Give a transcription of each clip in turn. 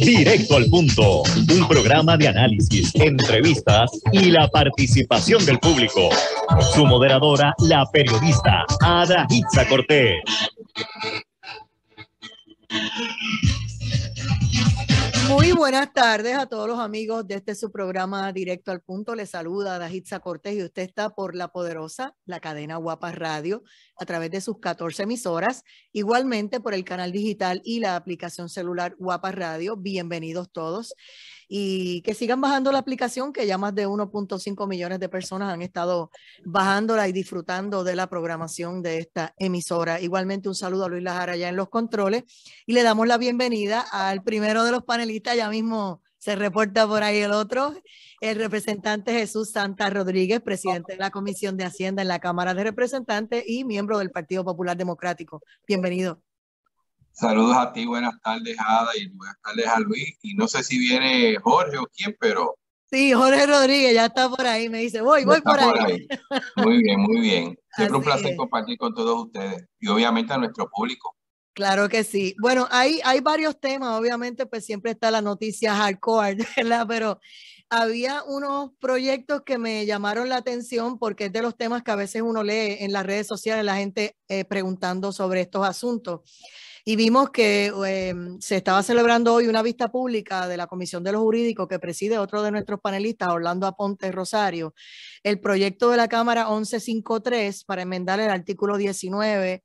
Directo al punto, un programa de análisis, entrevistas y la participación del público. Su moderadora, la periodista Ada Hitza Cortés. Muy buenas tardes a todos los amigos de su programa Directo al Punto. Les saluda Ada Hitza Cortés y usted está por la poderosa, la cadena Guapa Radio, a través de sus 14 emisoras, igualmente por el canal digital y la aplicación celular Guapa Radio. Bienvenidos todos. Y que sigan bajando la aplicación, que ya más de 1.5 millones de personas han estado bajándola y disfrutando de la programación de esta emisora. Igualmente un saludo a Luis Lajara allá en los controles y le damos la bienvenida al primero de los panelistas. Ya mismo se reporta por ahí el otro, el representante Jesús Santa Rodríguez, presidente de la Comisión de Hacienda en la Cámara de Representantes y miembro del Partido Popular Democrático. Bienvenido. Saludos a ti, buenas tardes, Ada, y buenas tardes a Luis. Y no sé si viene Jorge o quién, pero... Sí, Jorge Rodríguez ya está por ahí, me dice, voy por ahí. Muy bien, muy bien. Siempre un placer compartir con todos ustedes y obviamente a nuestro público. Claro que sí. Bueno, hay varios temas, obviamente, pues siempre está la noticia hardcore, ¿verdad? Pero había unos proyectos que me llamaron la atención porque es de los temas que a veces uno lee en las redes sociales, la gente preguntando sobre estos asuntos. Y vimos que se estaba celebrando hoy una vista pública de la Comisión de los Jurídicos que preside otro de nuestros panelistas, Orlando Aponte Rosario, el proyecto de la Cámara 1153 para enmendar el artículo 19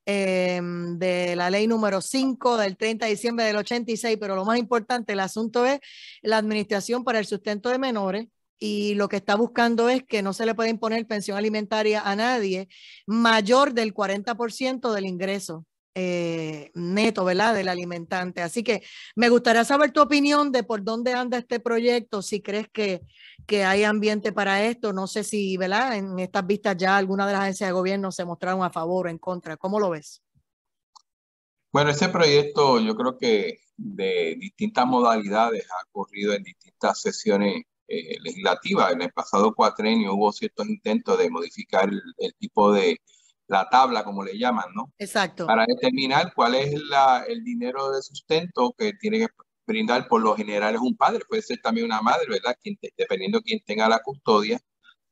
de la ley número 5 del 30 de diciembre del 86, pero lo más importante, el asunto es la administración para el sustento de menores. Y lo que está buscando es que no se le pueda imponer pensión alimentaria a nadie mayor del 40% del ingreso neto, ¿verdad? Del alimentante. Así que me gustaría saber tu opinión de por dónde anda este proyecto, si crees que hay ambiente para esto. No sé si, ¿verdad? En estas vistas ya alguna de las agencias de gobierno se mostraron a favor o en contra. ¿Cómo lo ves? Bueno, ese proyecto yo creo que de distintas modalidades ha ocurrido en distintas sesiones legislativas. En el pasado cuatrenio hubo ciertos intentos de modificar el tipo de la tabla, como le llaman, ¿no? Exacto. Para determinar cuál es el dinero de sustento que tiene que brindar, por lo general es un padre, puede ser también una madre, ¿verdad? Dependiendo de quién tenga la custodia,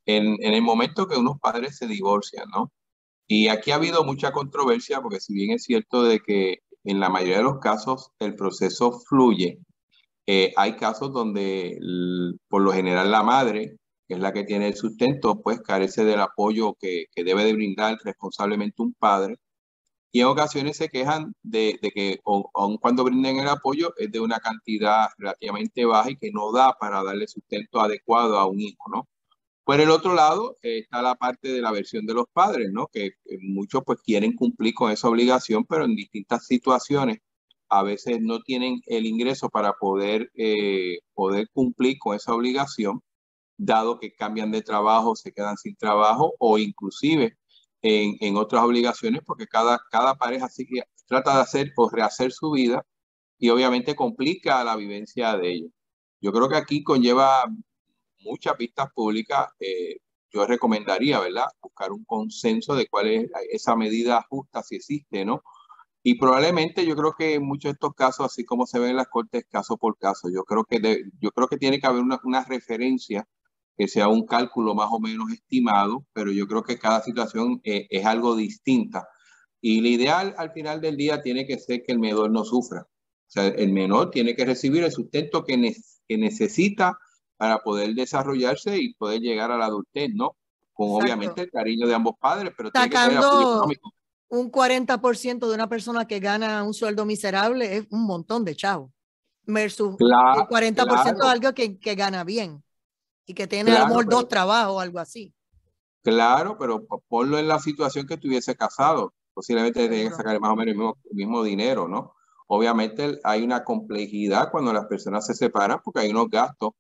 en el momento que unos padres se divorcian, ¿no? Y aquí ha habido mucha controversia porque si bien es cierto de que en la mayoría de los casos el proceso fluye, hay casos donde por lo general la madre, que es la que tiene el sustento, pues carece del apoyo que debe de brindar responsablemente un padre. Y en ocasiones se quejan de que aun cuando brinden el apoyo es de una cantidad relativamente baja y que no da para darle sustento adecuado a un hijo, ¿no? Por el otro lado está la parte de la versión de los padres, ¿no? Que muchos pues quieren cumplir con esa obligación, pero en distintas situaciones a veces no tienen el ingreso para poder cumplir con esa obligación, dado que cambian de trabajo, se quedan sin trabajo o inclusive en otras obligaciones, porque cada pareja sí que trata de hacer o rehacer su vida y obviamente complica la vivencia de ellos. Yo creo que aquí conlleva muchas vistas públicas. Yo recomendaría, ¿verdad?, buscar un consenso de cuál es esa medida justa, si existe, ¿no? Y probablemente yo creo que en muchos de estos casos, así como se ven en las cortes, caso por caso, yo creo que tiene que haber una referencia que sea un cálculo más o menos estimado, pero yo creo que cada situación es algo distinta. Y lo ideal al final del día tiene que ser que el menor no sufra. O sea, el menor tiene que recibir el sustento que necesita para poder desarrollarse y poder llegar a la adultez, ¿no? Con Exacto. obviamente el cariño de ambos padres, pero tiene que ser Sacando apoyo económico. un 40% de una persona que gana un sueldo miserable es un montón de chavos, versus el 40% de algo que gana bien y que tiene a lo mejor 2 trabajos o algo así. Claro, pero ponlo en la situación que estuviese casado, posiblemente tenga que sacar más o menos el mismo dinero, ¿no? Obviamente hay una complejidad cuando las personas se separan porque hay unos gastos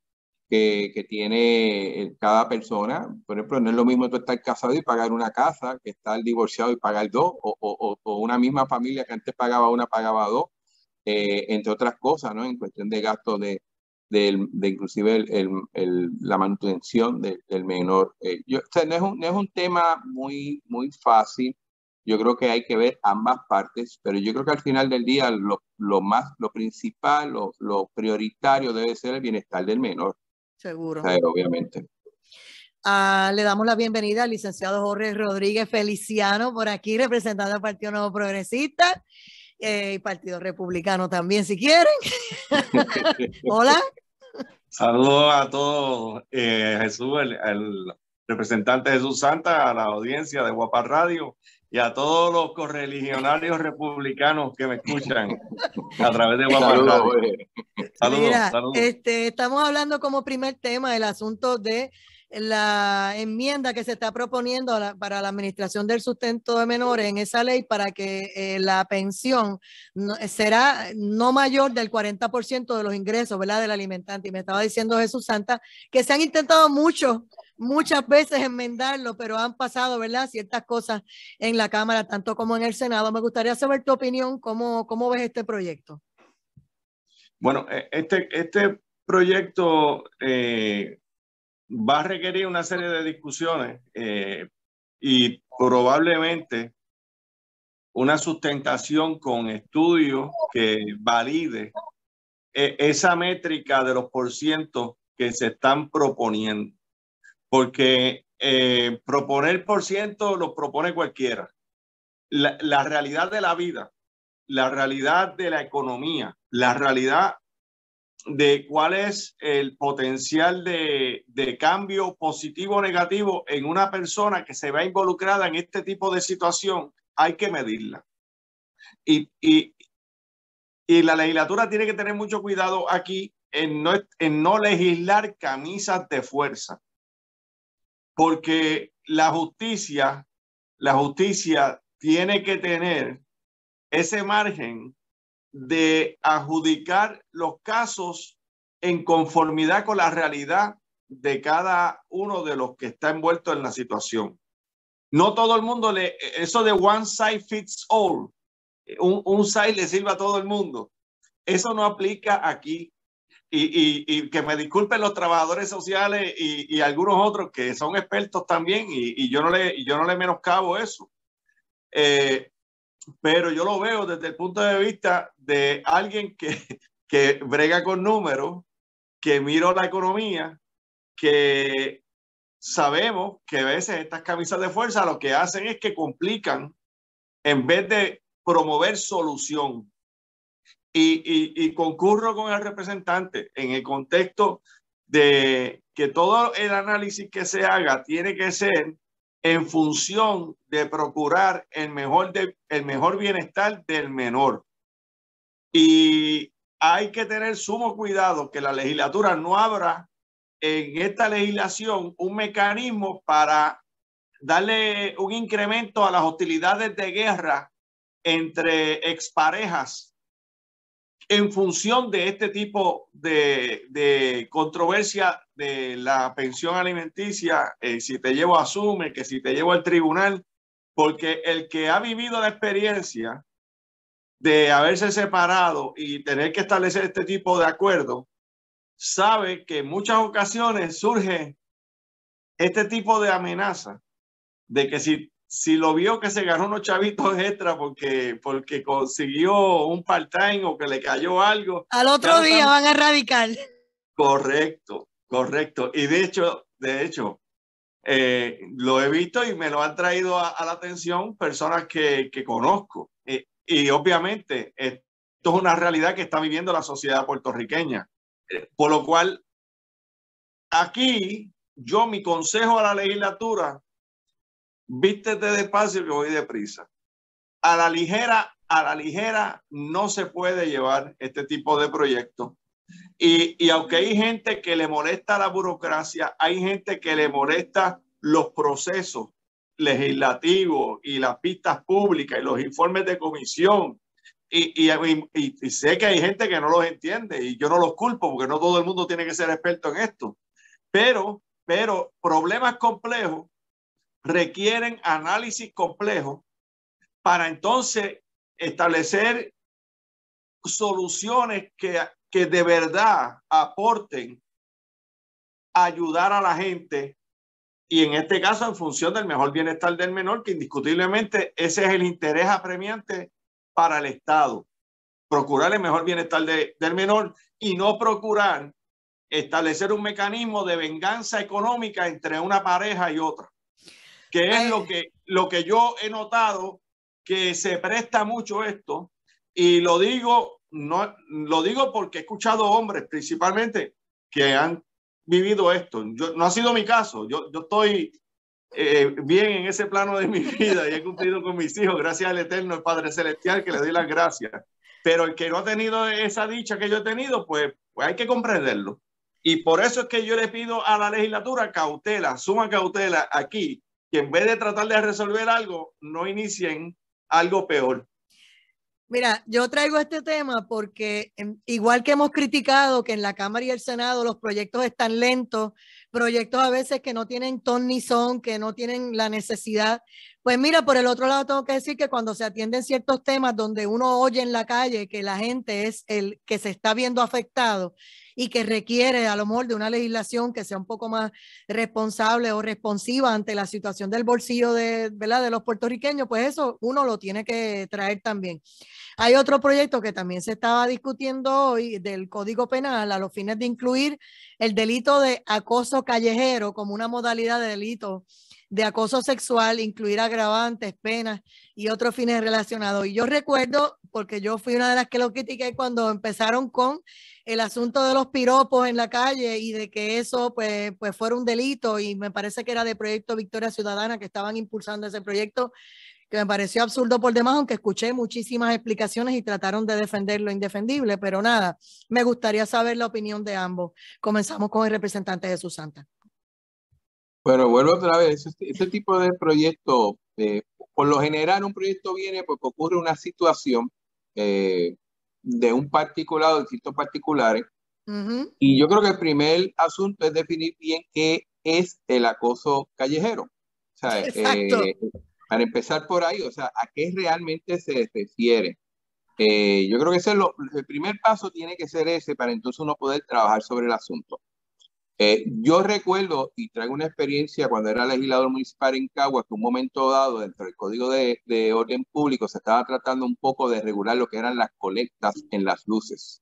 que tiene cada persona. Por ejemplo, no es lo mismo tú estar casado y pagar una casa que estar divorciado y pagar 2, o una misma familia que antes pagaba una, pagaba 2, entre otras cosas, ¿no? En cuestión de gastos de inclusive la manutención del menor. O sea, no es un tema muy fácil. Yo creo que hay que ver ambas partes, pero yo creo que al final del día lo principal, lo prioritario debe ser el bienestar del menor. Seguro. Obviamente. Le damos la bienvenida al licenciado Jorge Rodríguez Feliciano por aquí, representando al Partido Nuevo Progresista y Partido Republicano también, si quieren. Hola. Saludos a todos, Jesús, el representante Jesús Santa, a la audiencia de Guapa Radio y a todos los correligionarios republicanos que me escuchan a través de Guapa Radio. Saludos. Mira, saludos. Estamos hablando como primer tema el asunto de la enmienda que se está proponiendo para la administración del sustento de menores en esa ley para que la pensión será no mayor del 40% de los ingresos, ¿verdad?, del alimentante. Y me estaba diciendo Jesús Santa que se han intentado muchas veces enmendarlo, pero han pasado, ¿verdad?, ciertas cosas en la Cámara, tanto como en el Senado. Me gustaría saber tu opinión, ¿cómo ves este proyecto? Bueno, este proyecto va a requerir una serie de discusiones y probablemente una sustentación con estudios que valide esa métrica de los porcientos que se están proponiendo. Porque proponer porciento lo propone cualquiera. La realidad de la vida, la realidad de la economía, la realidad de cuál es el potencial de cambio positivo o negativo en una persona que se ve involucrada en este tipo de situación, hay que medirla. Y la legislatura tiene que tener mucho cuidado aquí en no legislar camisas de fuerza, porque la justicia tiene que tener ese margen de adjudicar los casos en conformidad con la realidad de cada uno de los que está envuelto en la situación. No todo el mundo eso de one size fits all, un size le sirve a todo el mundo. Eso no aplica aquí. Y que me disculpen los trabajadores sociales y algunos otros que son expertos también, y yo no le menoscabo eso. Pero yo lo veo desde el punto de vista de alguien que brega con números, que mira la economía, que sabemos que a veces estas camisas de fuerza lo que hacen es que complican en vez de promover solución. Y concurro con el representante en el contexto de que todo el análisis que se haga tiene que ser en función de procurar el mejor bienestar del menor. Y hay que tener sumo cuidado que la legislatura no abra en esta legislación un mecanismo para darle un incremento a las hostilidades de guerra entre exparejas en función de este tipo de controversia de la pensión alimenticia, si te llevo a Sume, que si te llevo al tribunal, porque el que ha vivido la experiencia de haberse separado y tener que establecer este tipo de acuerdo, sabe que en muchas ocasiones surge este tipo de amenaza de que si lo vio que se ganó unos chavitos extra porque consiguió un part-time o que le cayó algo. Al otro día van a radicar. Correcto. Y de hecho, lo he visto y me lo han traído a la atención personas que conozco. Y obviamente esto es una realidad que está viviendo la sociedad puertorriqueña. Por lo cual, aquí mi consejo a la legislatura: vístete despacio que voy deprisa. A la ligera no se puede llevar este tipo de proyectos. Y aunque hay gente que le molesta la burocracia, hay gente que le molesta los procesos legislativos y las pistas públicas y los informes de comisión. Y sé que hay gente que no los entiende y yo no los culpo porque no todo el mundo tiene que ser experto en esto. Pero problemas complejos requieren análisis complejo para entonces establecer soluciones que de verdad aporten a ayudar a la gente y en este caso en función del mejor bienestar del menor, que indiscutiblemente ese es el interés apremiante para el Estado, procurar el mejor bienestar del menor y no procurar establecer un mecanismo de venganza económica entre una pareja y otra, que es lo que yo he notado, que se presta mucho esto, y lo digo, no, lo digo porque he escuchado hombres principalmente que han vivido esto. No ha sido mi caso, yo estoy bien en ese plano de mi vida y he cumplido con mis hijos, gracias al Eterno, el Padre Celestial, que le doy las gracias. Pero el que no ha tenido esa dicha que yo he tenido, pues hay que comprenderlo. Y por eso es que yo le pido a la legislatura cautela, suma cautela aquí, que en vez de tratar de resolver algo, no inicien algo peor. Mira, yo traigo este tema porque igual que hemos criticado que en la Cámara y el Senado los proyectos están lentos, proyectos a veces que no tienen ton ni son, que no tienen la necesidad, pues mira, por el otro lado tengo que decir que cuando se atienden ciertos temas donde uno oye en la calle que la gente es el que se está viendo afectado y que requiere a lo mejor de una legislación que sea un poco más responsable o responsiva ante la situación del bolsillo ¿verdad? De los puertorriqueños, pues eso uno lo tiene que traer también. Hay otro proyecto que también se estaba discutiendo hoy del Código Penal a los fines de incluir el delito de acoso callejero como una modalidad de delito de acoso sexual, incluir agravantes, penas y otros fines relacionados. Y yo recuerdo, porque yo fui una de las que lo critiqué cuando empezaron con el asunto de los piropos en la calle y de que eso pues fuera un delito, y me parece que era de Proyecto Victoria Ciudadana que estaban impulsando ese proyecto, que me pareció absurdo por demás, aunque escuché muchísimas explicaciones y trataron de defender lo indefendible, pero nada, me gustaría saber la opinión de ambos. Comenzamos con el representante Jesús Santa. Bueno, vuelvo otra vez, este tipo de proyecto, por lo general un proyecto viene porque ocurre una situación de un particular o de distintos particulares, y yo creo que el primer asunto es definir bien qué es el acoso callejero. O sea, para empezar por ahí, o sea, a qué realmente se refiere. Yo creo que ese es el primer paso tiene que ser ese para entonces uno poder trabajar sobre el asunto. Yo recuerdo y traigo una experiencia cuando era legislador municipal en Caguas, que un momento dado dentro del Código de Orden Público se estaba tratando un poco de regular lo que eran las colectas en las luces.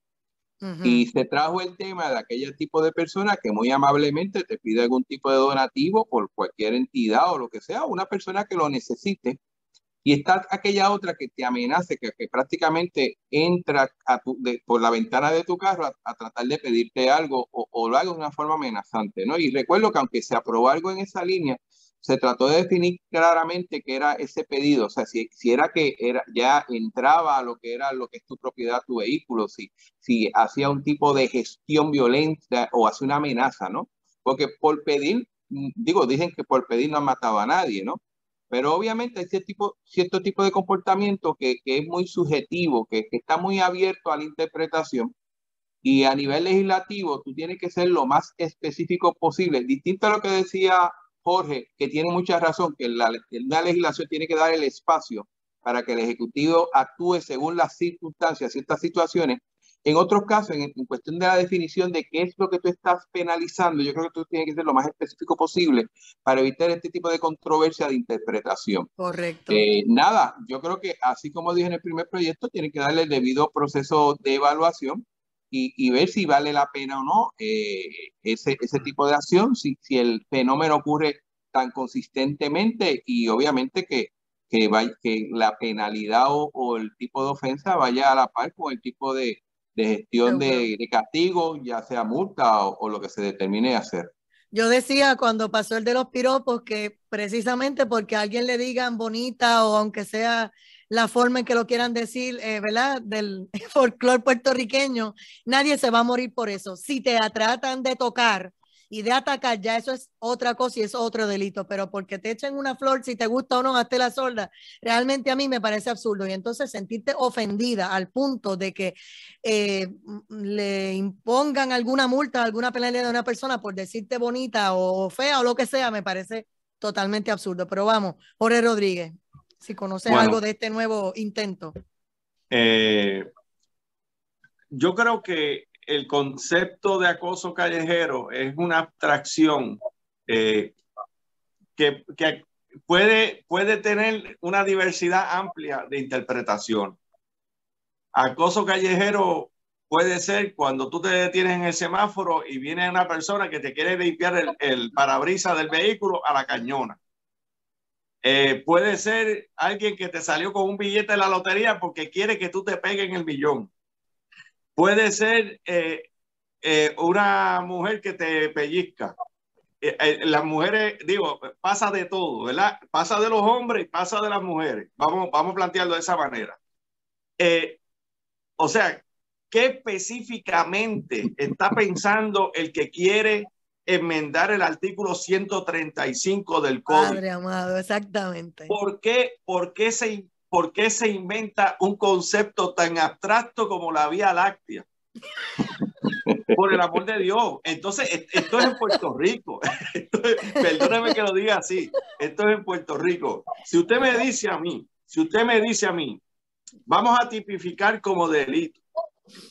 Y se trajo el tema de aquel tipo de persona que muy amablemente te pide algún tipo de donativo por cualquier entidad o lo que sea, una persona que lo necesite. Y está aquella otra que te amenace, que prácticamente entra por la ventana de tu carro a tratar de pedirte algo o lo haga de una forma amenazante, ¿no? Y recuerdo que aunque se aprobó algo en esa línea, se trató de definir claramente qué era ese pedido, o sea, si era que ya entraba a lo que es tu propiedad, tu vehículo, si hacía un tipo de gestión violenta o hacía una amenaza, ¿no? Porque por pedir, dicen que por pedir no han matado a nadie, ¿no? Pero obviamente hay cierto tipo de comportamiento que es muy subjetivo, que está muy abierto a la interpretación, y a nivel legislativo tú tienes que ser lo más específico posible. Distinto a lo que decía Jorge, que tiene mucha razón, que la legislación tiene que dar el espacio para que el Ejecutivo actúe según las circunstancias, ciertas situaciones. En otros casos, en cuestión de la definición de qué es lo que tú estás penalizando, yo creo que tú tienes que ser lo más específico posible para evitar este tipo de controversia de interpretación. Correcto. Nada, yo creo que así como dije en el primer proyecto, tiene que darle el debido proceso de evaluación y ver si vale la pena o no ese tipo de acción, si el fenómeno ocurre tan consistentemente, y obviamente que la penalidad o el tipo de ofensa vaya a la par con el tipo de gestión de castigo, ya sea multa o lo que se determine hacer. Yo decía cuando pasó el de los piropos que precisamente porque a alguien le digan bonita, o aunque sea la forma en que lo quieran decir, ¿verdad? Del folclore puertorriqueño, nadie se va a morir por eso. Si te tratan de tocar y de atacar, ya eso es otra cosa y es otro delito, pero porque te echen una flor, si te gusta o no, hazte la sorda, realmente a mí me parece absurdo. Y entonces sentirte ofendida al punto de que le impongan alguna multa, alguna penalidad a una persona por decirte bonita o fea o lo que sea, me parece totalmente absurdo. Pero vamos, Jorge Rodríguez, si conoces algo de este nuevo intento. Yo creo que el concepto de acoso callejero es una abstracción que puede tener una diversidad amplia de interpretación. Acoso callejero puede ser cuando tú te detienes en el semáforo y viene una persona que te quiere limpiar el parabrisas del vehículo a la cañona. Puede ser alguien que te salió con un billete de la lotería porque quiere que tú te pegues en el millón. Puede ser una mujer que te pellizca. Las mujeres, digo, pasa de todo, ¿verdad? Pasa de los hombres y pasa de las mujeres. Vamos a plantearlo de esa manera. O sea, ¿qué específicamente está pensando el que quiere enmendar el artículo 135 del Código? Padre amado, exactamente. ¿Por qué se inventa un concepto tan abstracto como la Vía Láctea? Por el amor de Dios. Entonces, esto es en Puerto Rico. Perdóneme que lo diga así. Esto es en Puerto Rico. Si usted me dice a mí, vamos a tipificar como delito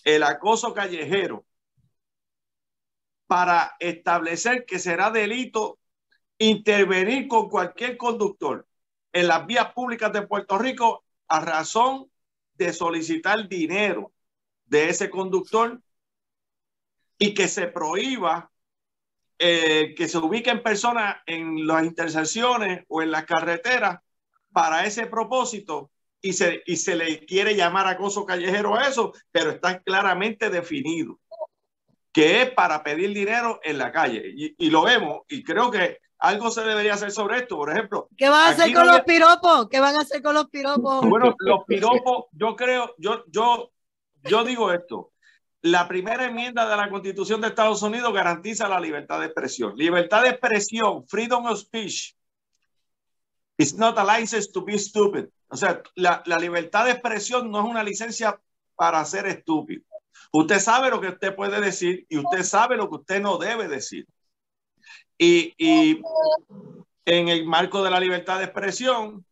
el acoso callejero para establecer que será delito intervenir con cualquier conductor en las vías públicas de Puerto Rico a razón de solicitar dinero de ese conductor y que se prohíba que se ubiquen personas en las intersecciones o en las carreteras para ese propósito y se le quiere llamar acoso callejero a eso, pero está claramente definido que es para pedir dinero en la calle y lo vemos y creo que algo se debería hacer sobre esto. Por ejemplo, ¿qué van a hacer con los piropos? ¿Qué van a hacer con los piropos? Bueno, los piropos, yo digo esto. La primera enmienda de la Constitución de Estados Unidos garantiza la libertad de expresión. Libertad de expresión, freedom of speech, is not a license to be stupid. O sea, la libertad de expresión no es una licencia para ser estúpido. Usted sabe lo que usted puede decir y usted sabe lo que usted no debe decir. Y en el marco de la libertad de expresión,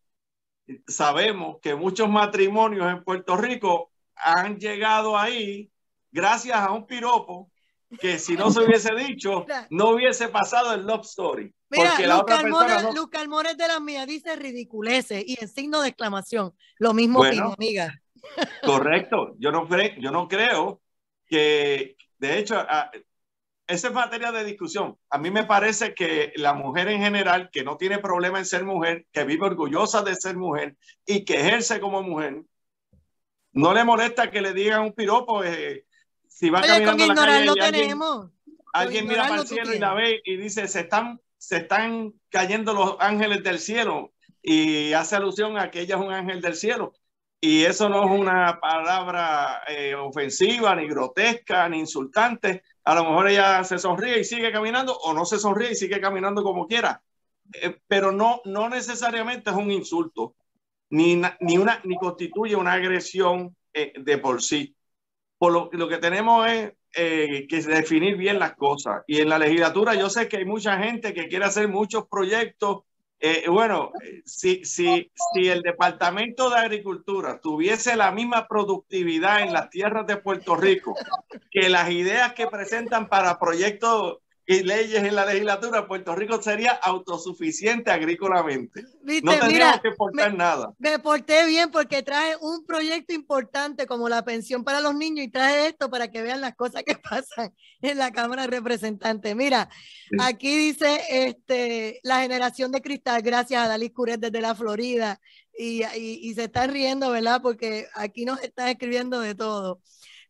sabemos que muchos matrimonios en Puerto Rico han llegado ahí gracias a un piropo que si no se hubiese dicho, no hubiese pasado el love story. Mira, porque la otra persona no... Luz Carmona es de las mías, dice ridiculeces y en signo de exclamación. Lo mismo bueno, opino, amiga. Correcto. Yo no creo que, de hecho, esa es materia de discusión. A mí me parece que la mujer en general, que no tiene problema en ser mujer, que vive orgullosa de ser mujer y que ejerce como mujer, no le molesta que le digan un piropo. Si va caminando en la calle y alguien mira para el cielo y la ve y dice, se están cayendo los ángeles del cielo y hace alusión a que ella es un ángel del cielo. Y eso no es una palabra ofensiva, ni grotesca, ni insultante. A lo mejor ella se sonríe y sigue caminando, o no se sonríe y sigue caminando como quiera. Pero no necesariamente es un insulto, ni constituye una agresión de por sí. Por lo que tenemos es que definir bien las cosas. Y en la legislatura yo sé que hay mucha gente que quiere hacer muchos proyectos. Si el Departamento de Agricultura tuviese la misma productividad en las tierras de Puerto Rico que las ideas que presentan para proyectos y leyes en la legislatura, Puerto Rico sería autosuficiente agrícolamente. ¿Viste? No tendríamos que exportar nada. Me porté bien porque traje un proyecto importante como la pensión para los niños y traje esto para que vean las cosas que pasan en la Cámara de Representantes. Mira, aquí dice la generación de cristal, gracias a Dalí Curet desde la Florida y se están riendo, ¿verdad? Porque aquí nos están escribiendo de todo.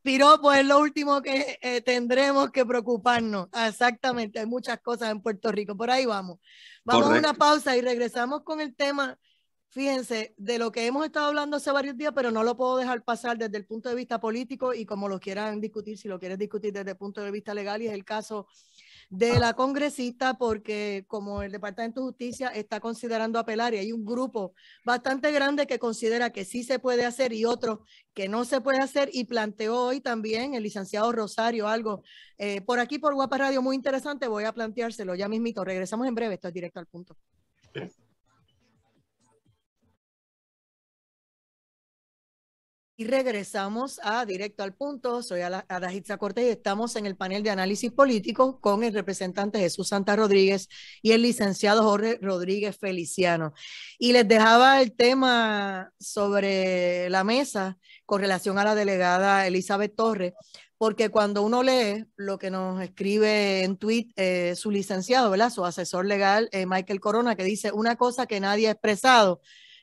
Piropo es lo último que tendremos que preocuparnos. Exactamente, hay muchas cosas en Puerto Rico. Por ahí vamos. Vamos a una pausa y regresamos con el tema, fíjense, de lo que hemos estado hablando hace varios días, pero no lo puedo dejar pasar desde el punto de vista político y como lo quieran discutir, si lo quieres discutir desde el punto de vista legal, y es el caso de la congresista, porque como el Departamento de Justicia está considerando apelar y hay un grupo bastante grande que considera que sí se puede hacer y otro que no se puede hacer, y planteó hoy también el licenciado Rosario algo por aquí por Guapa Radio muy interesante, voy a planteárselo ya mismito. Regresamos en breve, esto es Directo al Punto. Y regresamos a Directo al Punto. Soy Adahitza Cortés y estamos en el panel de análisis político con el representante Jesús Santa Rodríguez y el licenciado Jorge Rodríguez Feliciano. Y les dejaba el tema sobre la mesa con relación a la delegada Elizabeth Torres, porque cuando uno lee lo que nos escribe en tweet su licenciado, ¿verdad? Su asesor legal, Michael Corona, que dice una cosa que nadie ha expresado: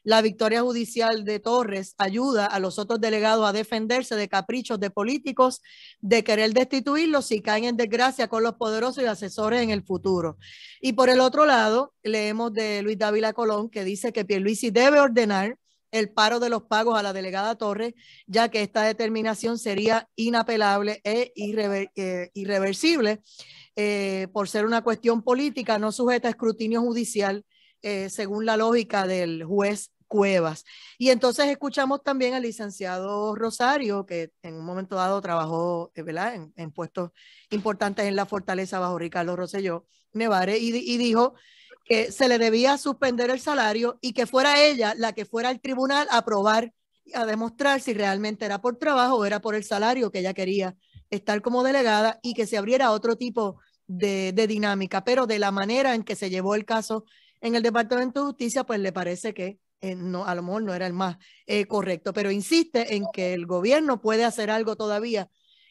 la victoria judicial de Torres ayuda a los otros delegados a defenderse de caprichos de políticos, de querer destituirlos si caen en desgracia con los poderosos y asesores en el futuro. Y por el otro lado, leemos de Luis Dávila Colón, que dice que Pierluisi debe ordenar el paro de los pagos a la delegada Torres, ya que esta determinación sería inapelable e irreversible por ser una cuestión política no sujeta a escrutinio judicial, según la lógica del juez Cuevas. Y entonces escuchamos también al licenciado Rosario, que en un momento dado trabajó, ¿verdad?, en puestos importantes en la Fortaleza bajo Ricardo Rosselló Nevares, y dijo que se le debía suspender el salario y que fuera ella la que fuera al tribunal a probar, a demostrar si realmente era por trabajo o era por el salario que ella quería estar como delegada, y que se abriera otro tipo de dinámica. Pero de la manera en que se llevó el caso en el Departamento de Justicia, pues le parece que no, a lo mejor no era el más correcto, pero insiste en que el gobierno puede hacer algo todavía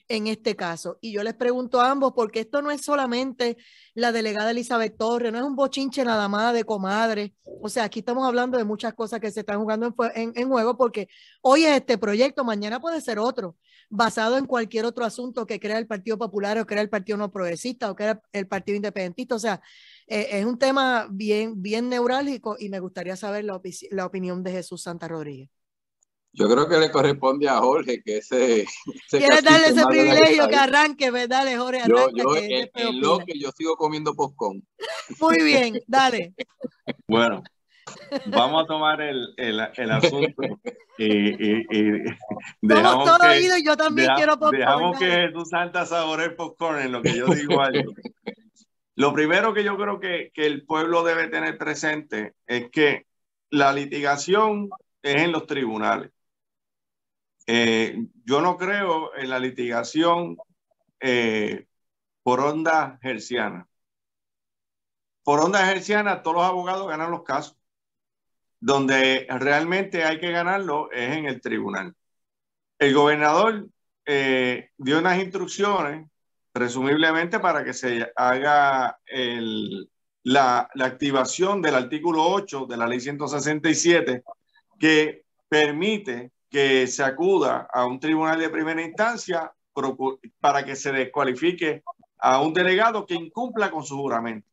en este caso. Y yo les pregunto a ambos, porque esto no es solamente la delegada Elizabeth Torres, no es un bochinche nada más de comadre. O sea, aquí estamos hablando de muchas cosas que se están jugando en juego, porque hoy es este proyecto, mañana puede ser otro, basado en cualquier otro asunto que crea el Partido Popular o crea el Partido No Progresista o crea el Partido Independentista. O sea, es un tema bien neurálgico, y me gustaría saber la opinión de Jesús Santa Rodríguez. Yo creo que le corresponde a Jorge que ese ¿Quieres darle ese privilegio que arranque? Dale, Jorge, arranca. En lo que yo sigo comiendo popcorn. Muy bien, dale. Bueno, vamos a tomar el asunto y somos todos oídos, y yo también quiero popcorn. Dejamos que Jesús Santa saboree el popcorn en lo que yo digo algo. Lo primero que yo creo que el pueblo debe tener presente es que la litigación es en los tribunales. Yo no creo en la litigación por onda hertziana. Por onda hertziana, todos los abogados ganan los casos. Donde realmente hay que ganarlo es en el tribunal. El gobernador dio unas instrucciones, presumiblemente para que se haga la activación del artículo 8 de la ley 167, que permite que se acuda a un tribunal de primera instancia para que se descualifique a un delegado que incumpla con su juramento.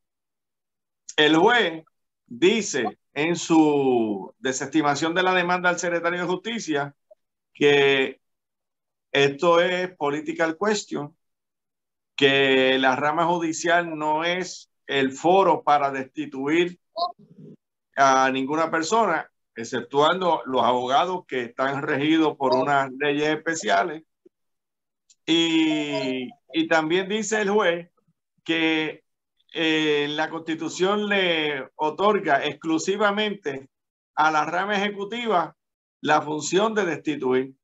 El juez dice en su desestimación de la demanda al secretario de Justicia que esto es political question, que la rama judicial no es el foro para destituir a ninguna persona, exceptuando los abogados que están regidos por unas leyes especiales. Y también dice el juez que la Constitución le otorga exclusivamente a la rama ejecutiva la función de destituir.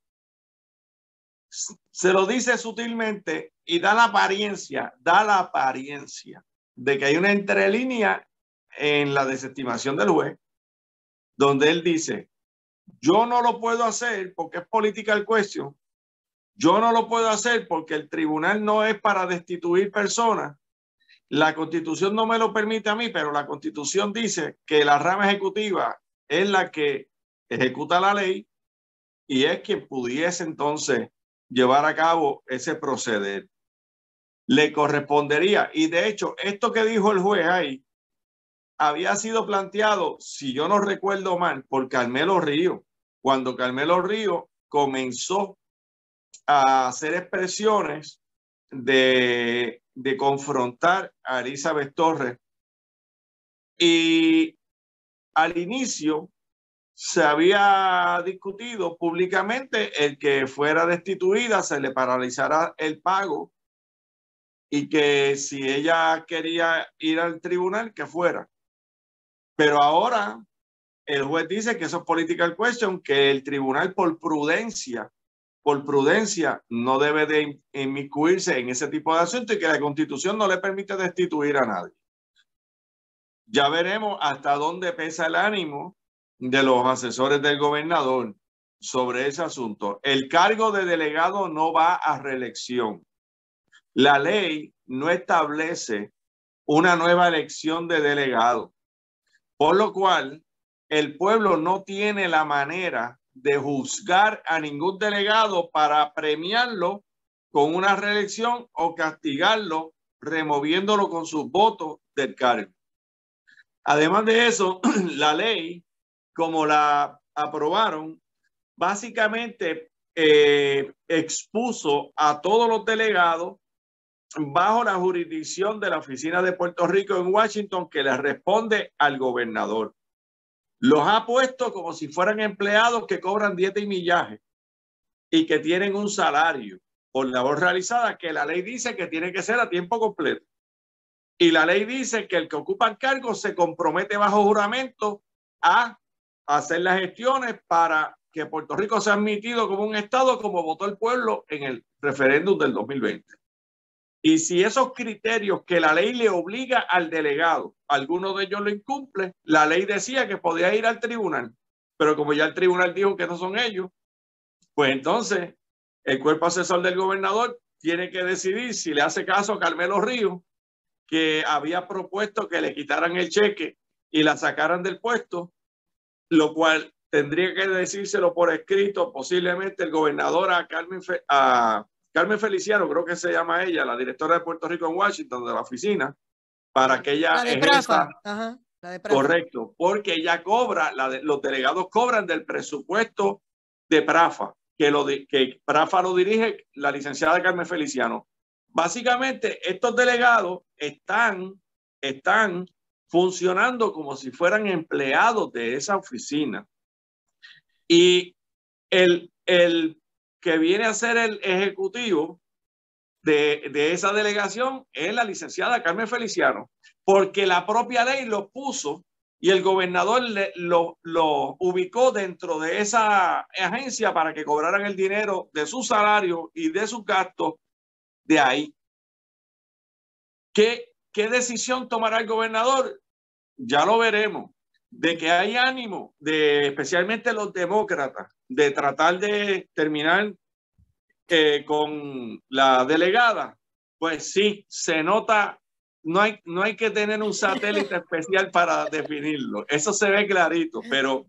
Se lo dice sutilmente y da la apariencia de que hay una entrelínea en la desestimación del juez, donde él dice: yo no lo puedo hacer porque es political question, yo no lo puedo hacer porque el tribunal no es para destituir personas, la Constitución no me lo permite a mí, pero la Constitución dice que la rama ejecutiva es la que ejecuta la ley y es quien pudiese entonces llevar a cabo ese proceder. Le correspondería, y de hecho esto que dijo el juez ahí había sido planteado, si yo no recuerdo mal, por Carmelo Ríos, cuando Carmelo Ríos comenzó a hacer expresiones de confrontar a Elizabeth Torres, y al inicio se había discutido públicamente el que fuera destituida, se le paralizara el pago y que si ella quería ir al tribunal, que fuera. Pero ahora el juez dice que eso es political question, que el tribunal por prudencia por prudencia, no debe de inmiscuirse en ese tipo de asuntos y que la Constitución no le permite destituir a nadie. Ya veremos hasta dónde pesa el ánimo de los asesores del gobernador sobre ese asunto. El cargo de delegado no va a reelección. La ley no establece una nueva elección de delegado, por lo cual el pueblo no tiene la manera de juzgar a ningún delegado para premiarlo con una reelección o castigarlo removiéndolo con sus votos del cargo. Además de eso, la ley, como la aprobaron, básicamente expuso a todos los delegados bajo la jurisdicción de la Oficina de Puerto Rico en Washington, que le responde al gobernador. Los ha puesto como si fueran empleados que cobran dieta y millaje y que tienen un salario por labor realizada, que la ley dice que tiene que ser a tiempo completo. Y la ley dice que el que ocupa el cargo se compromete bajo juramento a hacer las gestiones para que Puerto Rico sea admitido como un estado como votó el pueblo en el referéndum del 2020. Y si esos criterios que la ley le obliga al delegado, alguno de ellos lo incumple, la ley decía que podía ir al tribunal, pero como ya el tribunal dijo que no son ellos, pues entonces el cuerpo asesor del gobernador tiene que decidir si le hace caso a Carmelo Ríos, que había propuesto que le quitaran el cheque y la sacaran del puesto, lo cual tendría que decírselo por escrito, posiblemente el gobernador a Carmen Feliciano, creo que se llama ella, la directora de Puerto Rico en Washington, de la oficina, para que ella ejerza. Ajá, la de Prafa. Correcto, porque ella cobra, los delegados cobran del presupuesto de Prafa, que Prafa lo dirige la licenciada Carmen Feliciano. Básicamente, estos delegados están funcionando como si fueran empleados de esa oficina. Y el que viene a ser el ejecutivo de esa delegación es la licenciada Carmen Feliciano, porque la propia ley lo puso y el gobernador lo ubicó dentro de esa agencia para que cobraran el dinero de su salario y de sus gastos de ahí. ¿Qué decisión tomará el gobernador? Ya lo veremos. De que hay ánimo, especialmente los demócratas, de tratar de terminar con la delegada, pues sí, se nota, no hay que tener un satélite especial para definirlo. Eso se ve clarito, pero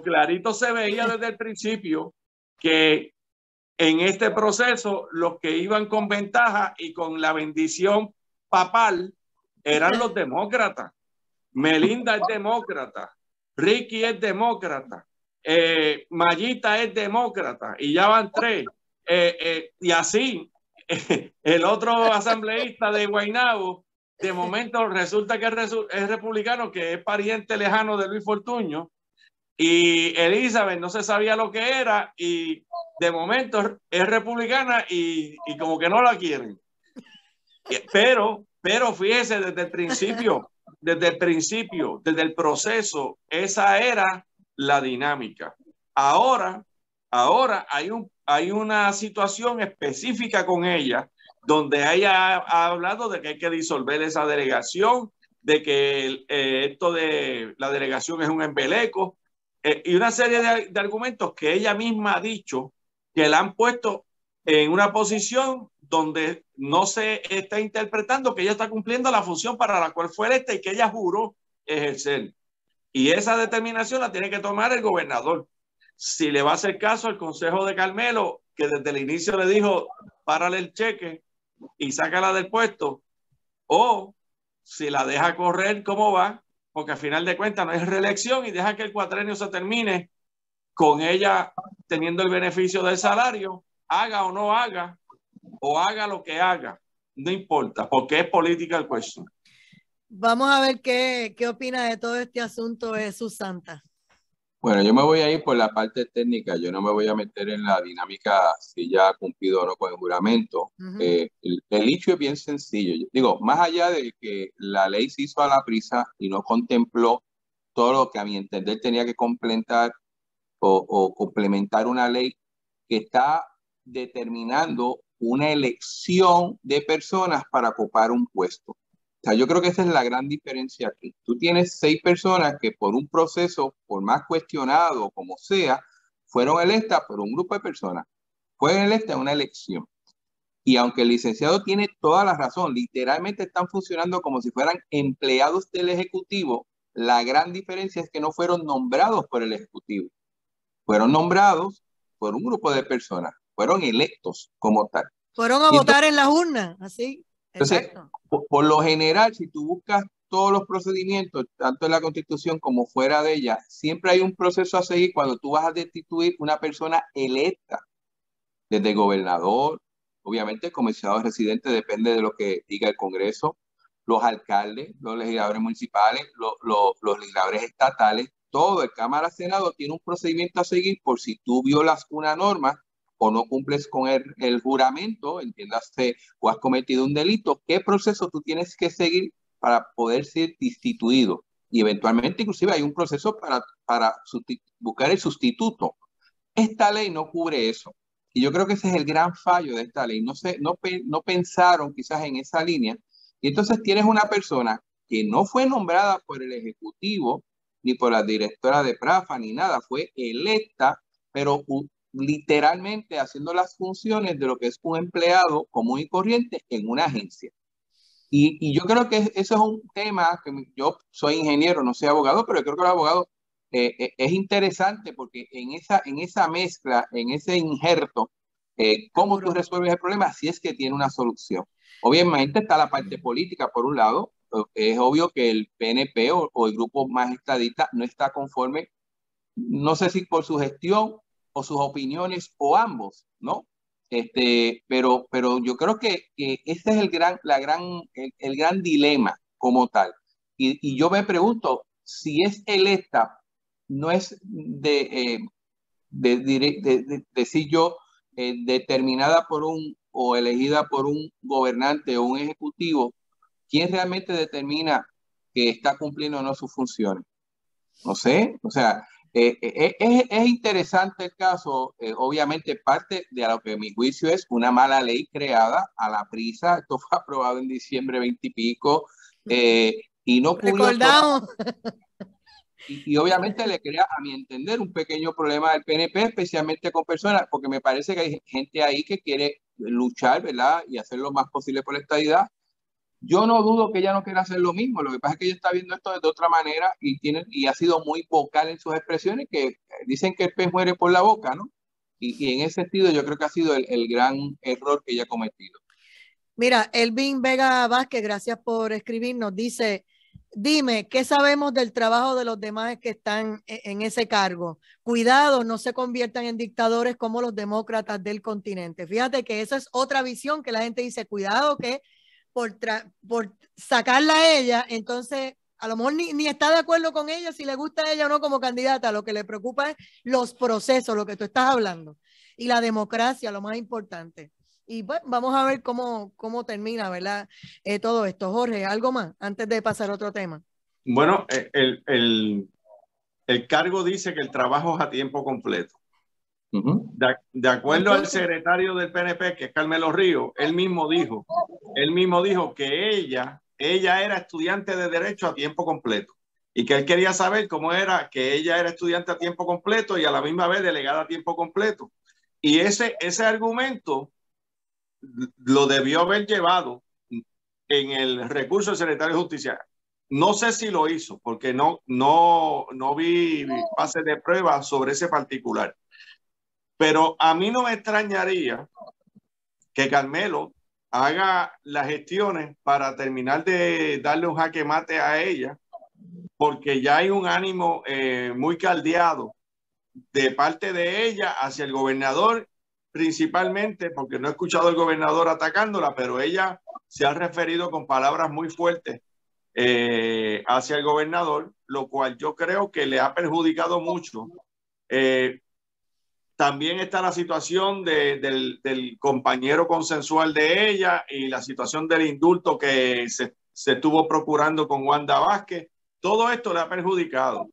clarito se veía desde el principio que en este proceso los que iban con ventaja y con la bendición papal eran los demócratas. Melinda es demócrata, Ricky es demócrata, Mayita es demócrata y ya van 3. Y así, el otro asambleísta de Guaynabo, de momento resulta que es republicano, que es pariente lejano de Luis Fortuño, y Elizabeth no se sabía lo que era, y de momento es republicana y como que no la quieren. Pero fíjese, desde el proceso, esa era la dinámica. Ahora hay una situación específica con ella, donde ella ha hablado de que hay que disolver esa delegación, de que esto de la delegación es un embeleco, y una serie de argumentos que ella misma ha dicho que la han puesto en una posición donde no se está interpretando que ella está cumpliendo la función para la cual fue electa y que ella juró ejercer. Y esa determinación la tiene que tomar el gobernador. Si le va a hacer caso al consejo de Carmelo, que desde el inicio le dijo, párale el cheque y sácala del puesto, o si la deja correr, ¿cómo va? Porque al final de cuentas no es reelección y deja que el cuatrenio se termine con ella teniendo el beneficio del salario, haga o no haga, o haga lo que haga, no importa, porque es political question. Vamos a ver qué opina de todo este asunto Jesús Santa. Bueno, yo me voy a ir por la parte técnica, yo no me voy a meter en la dinámica si ya ha cumplido o no con el juramento. El hecho es bien sencillo. Yo digo, más allá de que la ley se hizo a la prisa y no contempló todo lo que a mi entender tenía que complementar o complementar una ley que está determinando una elección de personas para ocupar un puesto. O sea, yo creo que esa es la gran diferencia aquí. Tú tienes 6 personas que por un proceso, por más cuestionado como sea, fueron electas por un grupo de personas. Fueron electas en una elección. Y aunque el licenciado tiene toda la razón, literalmente están funcionando como si fueran empleados del Ejecutivo, la gran diferencia es que no fueron nombrados por el Ejecutivo. Fueron nombrados por un grupo de personas. Fueron electos como tal. Fueron a votar en las urnas, así. Entonces, Exacto. por lo general, si tú buscas todos los procedimientos, tanto en la Constitución como fuera de ella, siempre hay un proceso a seguir cuando tú vas a destituir una persona electa, desde gobernador, obviamente el comisionado residente depende de lo que diga el Congreso, los alcaldes, los legisladores municipales, los legisladores estatales, todo el Cámara Senado tiene un procedimiento a seguir por si tú violas una norma o no cumples con el juramento, entiéndase, o has cometido un delito, ¿qué proceso tú tienes que seguir para poder ser destituido? Y eventualmente inclusive hay un proceso para buscar el sustituto. Esta ley no cubre eso. Y yo creo que ese es el gran fallo de esta ley. No pensaron quizás en esa línea. Y entonces tienes una persona que no fue nombrada por el Ejecutivo, ni por la directora de PRAFA, ni nada. Fue electa, pero literalmente haciendo las funciones de lo que es un empleado común y corriente en una agencia. Y yo creo que eso es un tema que yo soy ingeniero, no soy abogado, pero yo creo que los abogados es interesante porque en esa mezcla, en ese injerto, cómo tú resuelves el problema si es que tiene una solución. Obviamente está la parte política por un lado. Es obvio que el PNP o el grupo más estadista no está conforme, no sé si por su gestión o sus opiniones o ambos, ¿no? Pero yo creo que ese es el gran dilema como tal. Y yo me pregunto, si es electa, no es decir yo, determinada por o elegida por un gobernante o un ejecutivo, ¿quién realmente determina que está cumpliendo o no sus funciones? No sé, o sea, es interesante el caso. Obviamente parte de lo que mi juicio es una mala ley creada a la prisa. Esto fue aprobado en diciembre 20 y pico, y no cubrió Recordamos. y obviamente le crea, a mi entender, un pequeño problema al PNP, especialmente con personas, porque me parece que hay gente ahí que quiere luchar, ¿verdad? Y hacer lo más posible por la estadidad. Yo no dudo que ella no quiera hacer lo mismo. Lo que pasa es que ella está viendo esto de otra manera y ha sido muy vocal en sus expresiones, que dicen que el pez muere por la boca, ¿no? Y en ese sentido yo creo que ha sido el gran error que ella ha cometido. Mira, Elvin Vega Vázquez, gracias por escribirnos, dice: dime, ¿qué sabemos del trabajo de los demás que están en ese cargo? Cuidado, no se conviertan en dictadores como los demócratas del continente. Fíjate que esa es otra visión que la gente dice, cuidado que por sacarla a ella, entonces a lo mejor ni está de acuerdo con ella, si le gusta a ella o no como candidata, lo que le preocupa es los procesos, lo que tú estás hablando, y la democracia, lo más importante. Y bueno, vamos a ver cómo termina, ¿verdad? Todo esto. Jorge, ¿algo más antes de pasar a otro tema? Bueno, el cargo dice que el trabajo es a tiempo completo. De acuerdo al secretario del PNP, que es Carmelo Ríos, él mismo dijo que ella era estudiante de Derecho a tiempo completo y que él quería saber cómo era que ella era estudiante a tiempo completo y a la misma vez delegada a tiempo completo. Y ese argumento lo debió haber llevado en el recurso del secretario de Justicia. No sé si lo hizo, porque no vi bases de prueba sobre ese particular. Pero a mí no me extrañaría que Carmelo haga las gestiones para terminar de darle un jaque mate a ella, porque ya hay un ánimo muy caldeado de parte de ella hacia el gobernador, principalmente porque no he escuchado al gobernador atacándola, pero ella se ha referido con palabras muy fuertes hacia el gobernador, lo cual yo creo que le ha perjudicado mucho. También está la situación del compañero consensual de ella y la situación del indulto que se estuvo procurando con Wanda Vázquez. Todo esto le ha perjudicado.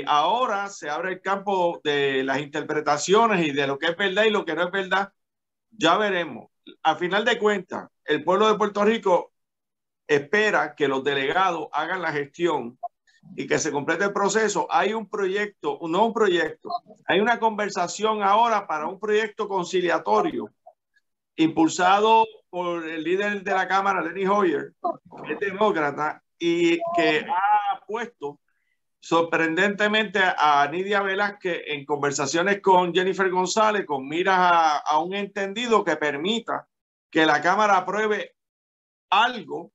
Ahora se abre el campo de las interpretaciones y de lo que es verdad y lo que no es verdad Ya veremos. Al final de cuentas, el pueblo de Puerto Rico espera que los delegados hagan la gestión y que se complete el proceso. Hay un proyecto, no un proyecto, hay una conversación ahora para un proyecto conciliatorio impulsado por el líder de la Cámara, Lenny Hoyer, que es demócrata y que ha puesto sorprendentemente a Nidia Velázquez en conversaciones con Jennifer González con miras a un entendido que permita que la Cámara apruebe algo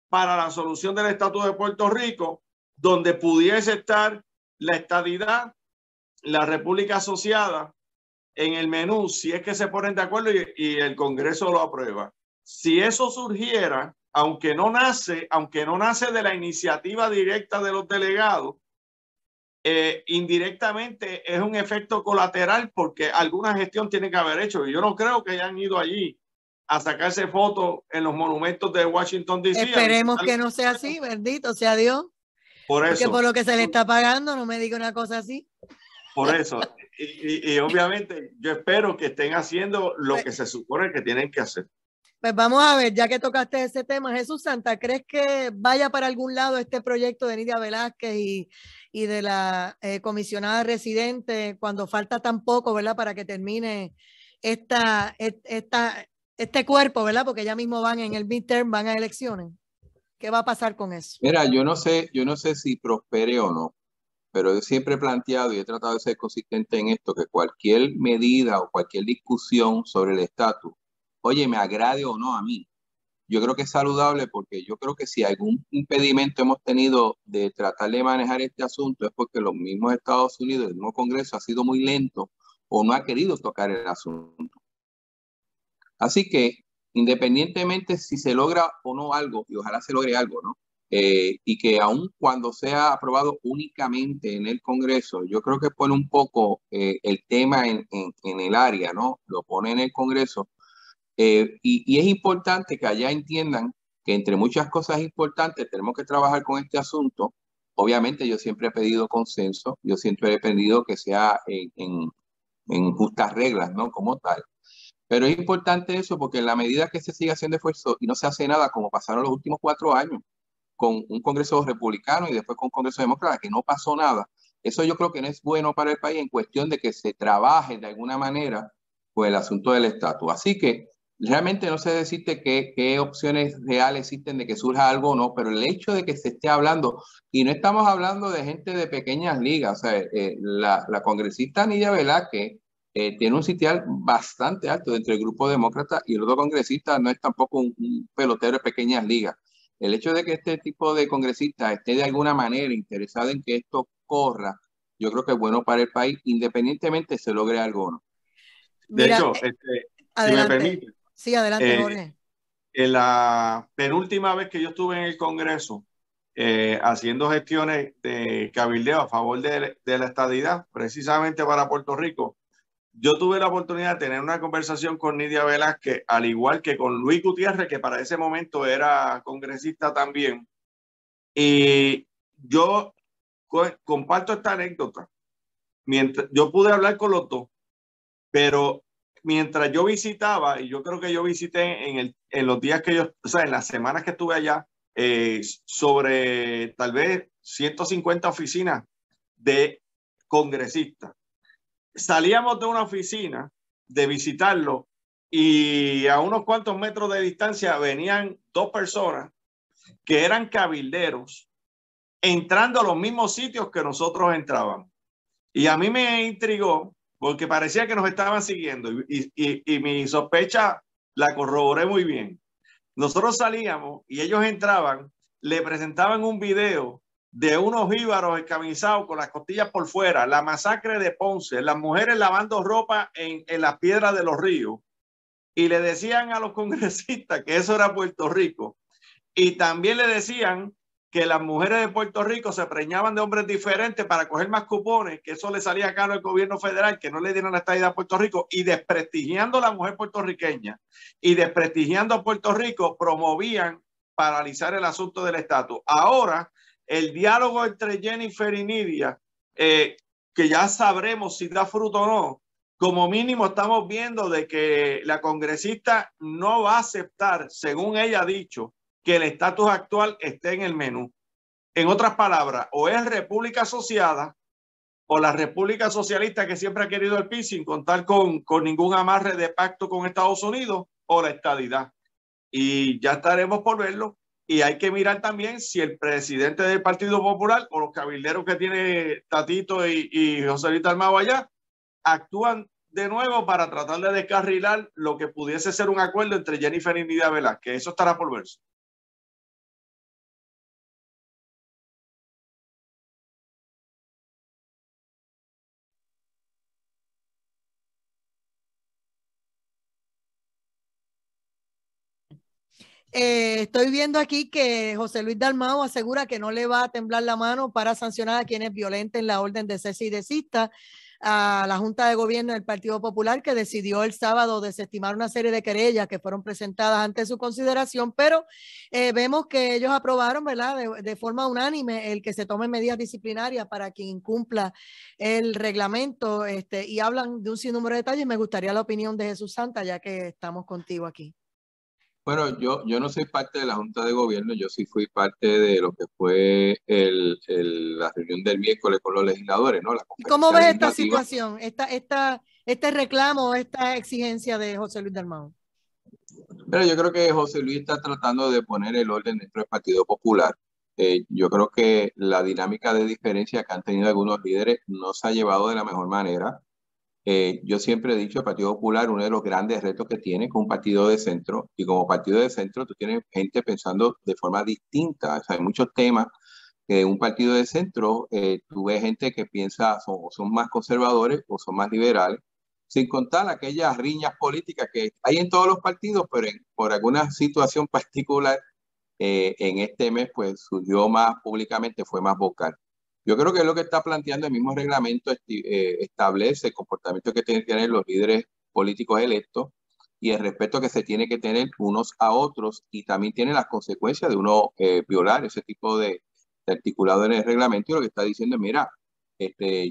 para la solución del estatus de Puerto Rico, donde pudiese estar la estadidad, la República Asociada en el menú, si es que se ponen de acuerdo y el Congreso lo aprueba. Si eso surgiera, aunque no nace de la iniciativa directa de los delegados, indirectamente es un efecto colateral porque alguna gestión tiene que haber hecho. Y yo no creo que hayan ido allí a sacarse fotos en los monumentos de Washington, D.C. Esperemos que no sea así, bendito sea Dios. Por eso. Porque por lo que se le está pagando, no me diga una cosa así. Por eso. Y obviamente yo espero que estén haciendo lo que se supone que tienen que hacer. Pues vamos a ver, ya que tocaste ese tema, Jesús Santa, ¿crees que vaya para algún lado este proyecto de Nidia Velázquez y de la comisionada residente cuando falta tan poco, ¿verdad? Para que termine este cuerpo, ¿verdad? Porque ya mismo van en el midterm, van a elecciones. ¿Qué va a pasar con eso? Mira, yo no sé si prospere o no, pero yo siempre he planteado y he tratado de ser consistente en esto, que cualquier medida o cualquier discusión sobre el estatus, oye, me agrade o no a mí, yo creo que es saludable porque yo creo que si algún impedimento hemos tenido de tratar de manejar este asunto es porque los mismos Estados Unidos, el mismo Congreso ha sido muy lento o no ha querido tocar el asunto. Así que independientemente si se logra o no algo, y ojalá se logre algo, ¿no? Y que aun cuando sea aprobado únicamente en el Congreso, yo creo que pone un poco el tema en el área, ¿no? Lo pone en el Congreso. Y es importante que allá entiendan que entre muchas cosas importantes tenemos que trabajar con este asunto. Obviamente yo siempre he pedido consenso, yo siempre he pedido que sea en justas reglas, ¿no? Como tal. Pero es importante eso porque en la medida que se sigue haciendo esfuerzo y no se hace nada, como pasaron los últimos 4 años, con un Congreso republicano y después con un Congreso demócrata, que no pasó nada, eso yo creo que no es bueno para el país en cuestión de que se trabaje de alguna manera pues el asunto del estatus. Así que realmente no sé decirte qué opciones reales existen de que surja algo o no, pero el hecho de que se esté hablando, y no estamos hablando de gente de pequeñas ligas, o sea, la congresista Nidia Velázquez tiene un sitial bastante alto entre el grupo demócrata y el otro congresista no es tampoco un pelotero de pequeñas ligas. El hecho de que este tipo de congresista esté de alguna manera interesado en que esto corra, yo creo que es bueno para el país, independientemente se logre algo o no. Mira, de hecho, si me permite. Sí, adelante, Jorge. En la penúltima vez que yo estuve en el Congreso haciendo gestiones de cabildeo a favor de la estadidad, precisamente para Puerto Rico, yo tuve la oportunidad de tener una conversación con Nidia Velázquez, al igual que con Luis Gutiérrez, que para ese momento era congresista también. Y yo comparto esta anécdota. Mientras, yo pude hablar con los dos, pero mientras yo visitaba, y yo creo que yo visité en los días que yo, o sea, en las semanas que estuve allá, sobre tal vez 150 oficinas de congresistas. Salíamos de una oficina de visitarlo y a unos cuantos metros de distancia venían 2 personas que eran cabilderos entrando a los mismos sitios que nosotros entrábamos. Y a mí me intrigó porque parecía que nos estaban siguiendo y mi sospecha la corroboré muy bien. Nosotros salíamos y ellos entraban, le presentaban un video de unos jíbaros escamisados con las costillas por fuera, la masacre de Ponce, las mujeres lavando ropa en las piedras de los ríos, y le decían a los congresistas que eso era Puerto Rico, y también le decían que las mujeres de Puerto Rico se preñaban de hombres diferentes para coger más cupones, que eso le salía caro al gobierno federal, que no le dieran la estadidad a Puerto Rico, y desprestigiando a la mujer puertorriqueña y desprestigiando a Puerto Rico, promovían paralizar el asunto del estatus. Ahora, el diálogo entre Jennifer y Nidia, que ya sabremos si da fruto o no, como mínimo estamos viendo de que la congresista no va a aceptar, según ella ha dicho, que el estatus actual esté en el menú. En otras palabras, o es república asociada o la república socialista que siempre ha querido el PIB sin contar con ningún amarre de pacto con Estados Unidos, o la estadidad. Y ya estaremos por verlo. Y hay que mirar también si el presidente del Partido Popular o los cabilderos que tiene Tatito y José Luis Dalmau allá actúan de nuevo para tratar de descarrilar lo que pudiese ser un acuerdo entre Jennifer y Nidia Velázquez. Eso estará por verse. Estoy viendo aquí que José Luis Dalmau asegura que no le va a temblar la mano para sancionar a quienes violenten la orden de cese y desista a la Junta de Gobierno del Partido Popular, que decidió el sábado desestimar una serie de querellas que fueron presentadas ante su consideración, pero vemos que ellos aprobaron, ¿verdad?, de forma unánime el que se tomen medidas disciplinarias para quien incumpla el reglamento, y hablan de un sinnúmero de detalles. Me gustaría la opinión de Jesús Santa, ya que estamos contigo aquí. Bueno, yo no soy parte de la Junta de Gobierno, yo sí fui parte de lo que fue la reunión del miércoles con los legisladores, ¿no? ¿Cómo ves esta situación, este reclamo, esta exigencia de José Luis Dalmau? Pero yo creo que José Luis está tratando de poner el orden dentro del Partido Popular. Yo creo que la dinámica de diferencia que han tenido algunos líderes no se ha llevado de la mejor manera. Yo siempre he dicho, el Partido Popular, uno de los grandes retos que tiene es un partido de centro, y como partido de centro tú tienes gente pensando de forma distinta. O sea, hay muchos temas que un partido de centro, tú ves gente que piensa son más conservadores o son más liberales, sin contar aquellas riñas políticas que hay en todos los partidos, pero por alguna situación particular, en este mes pues surgió más públicamente, fue más vocal. Yo creo que es lo que está planteando el mismo reglamento, establece el comportamiento que tienen que tener los líderes políticos electos y el respeto que se tiene que tener unos a otros, y también tiene las consecuencias de uno violar ese tipo de articulado en el reglamento, y lo que está diciendo es, mira,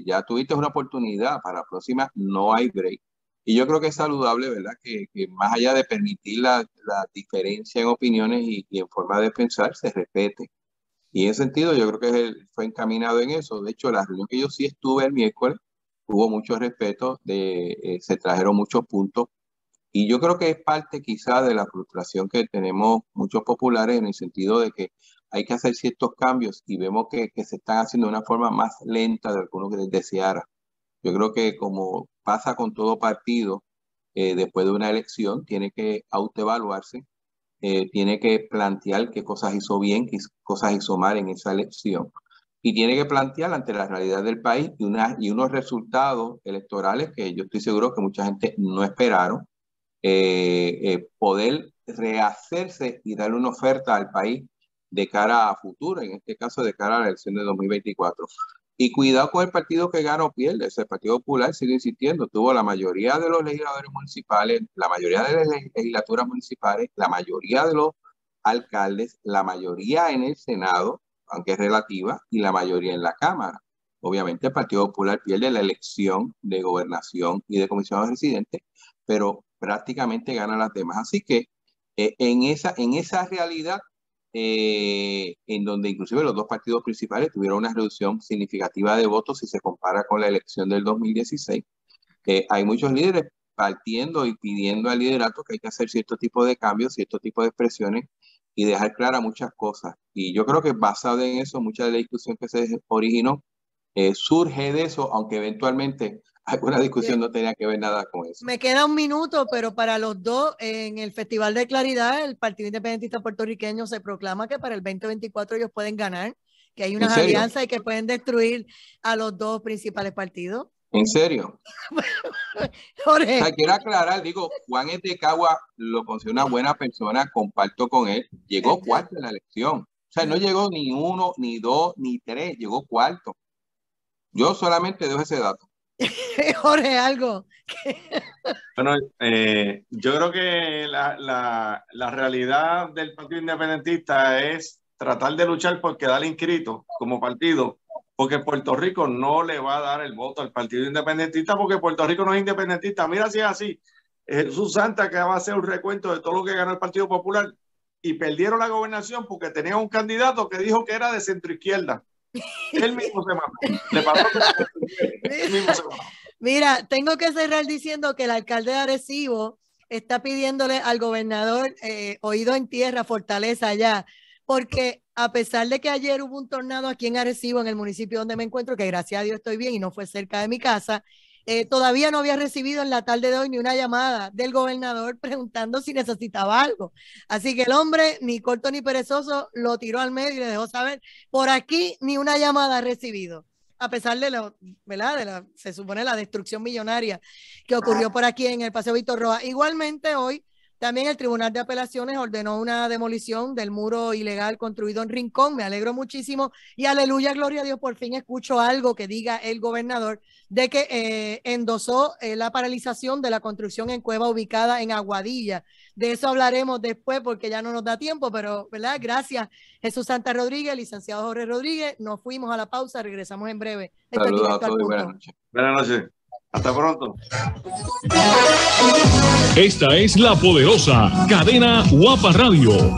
ya tuviste una oportunidad, para la próxima no hay break. Y yo creo que es saludable, ¿verdad? Que más allá de permitir la diferencia en opiniones y en forma de pensar, se respete. Y en ese sentido, yo creo que él fue encaminado en eso. De hecho, la reunión que yo sí estuve el miércoles, hubo mucho respeto, se trajeron muchos puntos. Y yo creo que es parte quizá de la frustración que tenemos muchos populares, en el sentido de que hay que hacer ciertos cambios y vemos que se están haciendo de una forma más lenta de algunos que deseara. Yo creo que, como pasa con todo partido, después de una elección tiene que autoevaluarse, tiene que plantear qué cosas hizo bien, qué cosas hizo mal en esa elección, y tiene que plantear ante la realidad del país y unos resultados electorales que yo estoy seguro que mucha gente no esperaron, poder rehacerse y darle una oferta al país de cara a futuro, en este caso de cara a la elección de 2024. Y cuidado con el partido que gana o pierde. El Partido Popular, sigue insistiendo, tuvo la mayoría de los legisladores municipales, la mayoría de las legislaturas municipales, la mayoría de los alcaldes, la mayoría en el Senado, aunque es relativa, y la mayoría en la Cámara. Obviamente el Partido Popular pierde la elección de gobernación y de comisionados residentes, pero prácticamente gana las demás. Así que en esa realidad, en donde inclusive los dos partidos principales tuvieron una reducción significativa de votos si se compara con la elección del 2016, hay muchos líderes partiendo y pidiendo al liderato que hay que hacer cierto tipo de cambios, cierto tipo de expresiones, y dejar claras muchas cosas. Y yo creo que basado en eso, mucha de la discusión que se originó surge de eso, aunque eventualmente alguna discusión no tenía que ver nada con eso. Me queda un minuto, pero para los dos, en el Festival de Claridad, el Partido Independentista Puertorriqueño se proclama que para el 2024 ellos pueden ganar, que hay unas alianzas y que pueden destruir a los dos principales partidos. ¿En serio? Jorge. O sea, quiero aclarar, digo, Juan es de Cagua, lo considero una buena persona, comparto con él, llegó cuarto en la elección. O sea, no llegó ni 1, ni 2, ni 3, llegó cuarto. Yo solamente dejo ese dato. Jorge, algo. Bueno, yo creo que la realidad del Partido Independentista es tratar de luchar por quedar inscrito como partido porque Puerto Rico no le va a dar el voto al Partido Independentista, porque Puerto Rico no es independentista. Mira si es así. Jesús Santa que va a hacer un recuento de todo lo que ganó el Partido Popular y perdieron la gobernación porque tenían un candidato que dijo que era de centroizquierda. Él mismo se mató. Le pasó él mismo se mató. Mira, tengo que cerrar diciendo que el alcalde de Arecibo está pidiéndole al gobernador oído en tierra, fortaleza allá, porque a pesar de que ayer hubo un tornado aquí en Arecibo, en el municipio donde me encuentro, que gracias a Dios estoy bien y no fue cerca de mi casa, todavía no había recibido en la tarde de hoy ni una llamada del gobernador preguntando si necesitaba algo. Así que el hombre, ni corto ni perezoso, lo tiró al medio y le dejó saber, por aquí ni una llamada ha recibido, a pesar de ¿verdad? Se supone la destrucción millonaria que ocurrió por aquí en el Paseo Víctor Roa. Igualmente hoy, también el Tribunal de Apelaciones ordenó una demolición del muro ilegal construido en Rincón. Me alegro muchísimo y aleluya, gloria a Dios, por fin escucho algo que diga el gobernador de que endosó la paralización de la construcción en cueva ubicada en Aguadilla. De eso hablaremos después porque ya no nos da tiempo, pero ¿verdad? Gracias Jesús Santa Rodríguez, licenciado Jorge Rodríguez. Nos fuimos a la pausa, regresamos en breve. Saludos a todos y buenas noches. Buenas noches. Hasta pronto. Esta es la poderosa Cadena Guapa Radio.